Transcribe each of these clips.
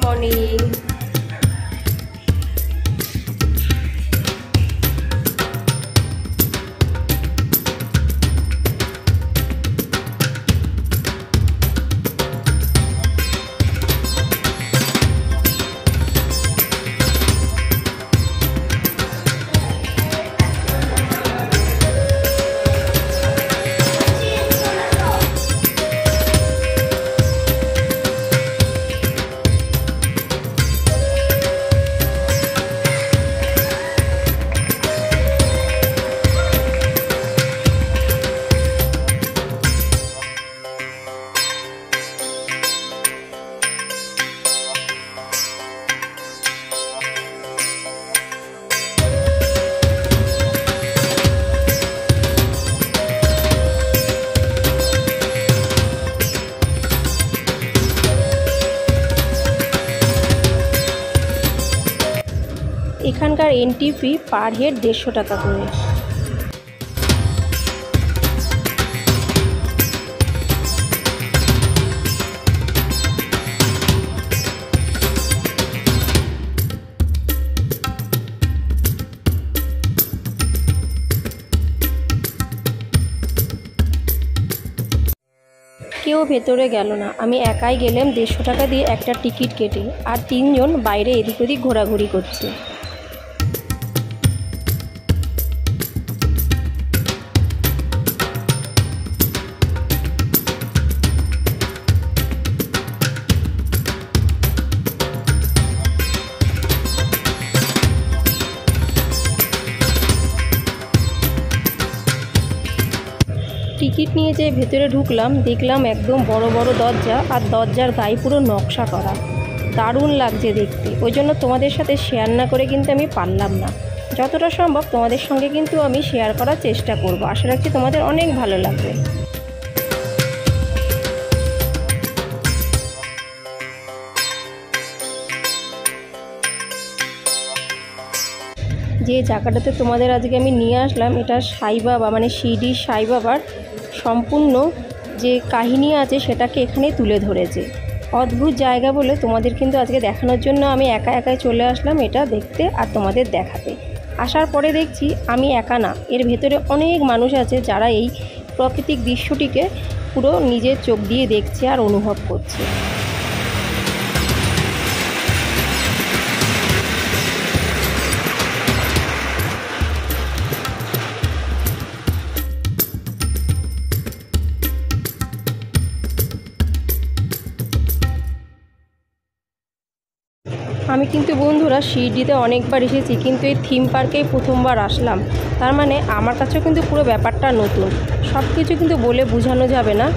Morning. এখানকার entry fee per head 150 টাকা করে। কেউ ভেতরে গেল না, আমি একাই গেলাম 150 টাকা দিয়ে একটা টিকিট কেটে, আর 3 জন বাইরে এদিক ওদিক ঘোরাঘুরি করছে। টিকিট নিয়ে যে ভেতরে ঢুকলাম, দেখলাম একদম বড় বড় দরজা, আর দরজার গায়ে পুরো নকশা করা, দারুণ লাগছে দেখতে। ওই জন্য তোমাদের সাথে শেয়ার না করে কিন্তু আমি পারলাম না। যতটা সম্ভব তোমাদের সঙ্গে কিন্তু আমি শেয়ার করার চেষ্টা করব। আশা রাখছি তোমাদের অনেক ভালো লাগবে। যে জায়গাটাতে তোমাদের আজকে আমি নিয়ে আসলাম, এটা সাই বাবা মানে শিরডি সাই বাবার সম্পূর্ণ যে কাহিনী আছে সেটাকে এখানে তুলে ধরেছে। অদ্ভুত জায়গা বলে তোমাদের কিন্তু আজকে দেখানোর জন্য আমি একাই চলে আসলাম এটা দেখতে আর তোমাদের দেখাতে। আসার পরে দেখছি আমি একা না, এর ভেতরে অনেক মানুষ আছে যারা এই প্রাকৃতিক দৃশ্যটিকে পুরো নিজের চোখ দিয়ে দেখছে আর অনুভব করছে। আমি কিন্তু বন্ধুরা শিরডিতে অনেকবার এসেছি, কিন্তু এই থিম পার্কেই প্রথমবার আসলাম। তার মানে আমার কাছেও কিন্তু পুরো ব্যাপারটা নতুন। সব কিছু কিন্তু বলে বোঝানো যাবে না,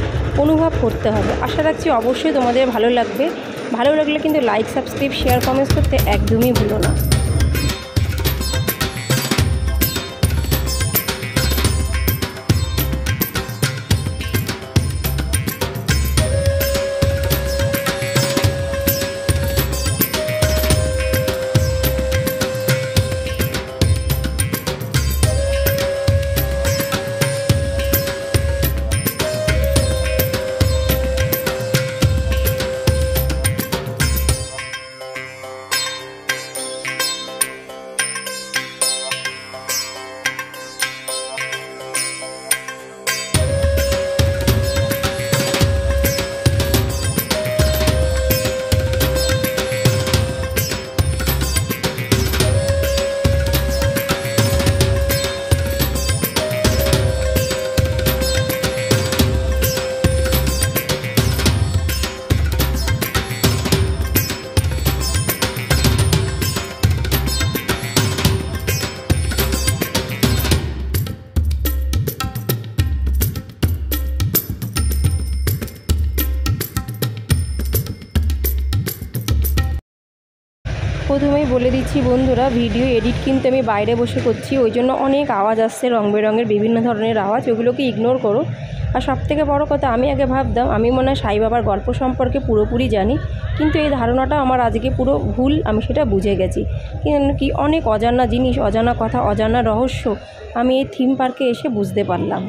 অনুভব করতে হবে। আশা রাখছি অবশ্যই তোমাদের ভালো লাগবে। ভালো লাগলে কিন্তু লাইক, সাবস্ক্রাইব, শেয়ার, কমেন্টস করতে একদমই ভুলো না। প্রথমেই বলে দিচ্ছি বন্ধুরা, ভিডিও এডিট কিন্তু আমি বাইরে বসে করছি, ওই জন্য অনেক আওয়াজ আসছে, রং বেরঙের বিভিন্ন ধরনের আওয়াজ, ওগুলোকে ইগনোর করো। আর সবথেকে বড় কথা, আমি আগে ভাবতাম আমি মনে হয় সাই বাবার গল্প সম্পর্কে পুরোপুরি জানি, কিন্তু এই ধারণাটা আমার আজকে পুরো ভুল, আমি সেটা বুঝে গেছি। কি অনেক অজানা জিনিস, অজানা কথা, অজানা রহস্য আমি এই থিম পার্কে এসে বুঝতে পারলাম।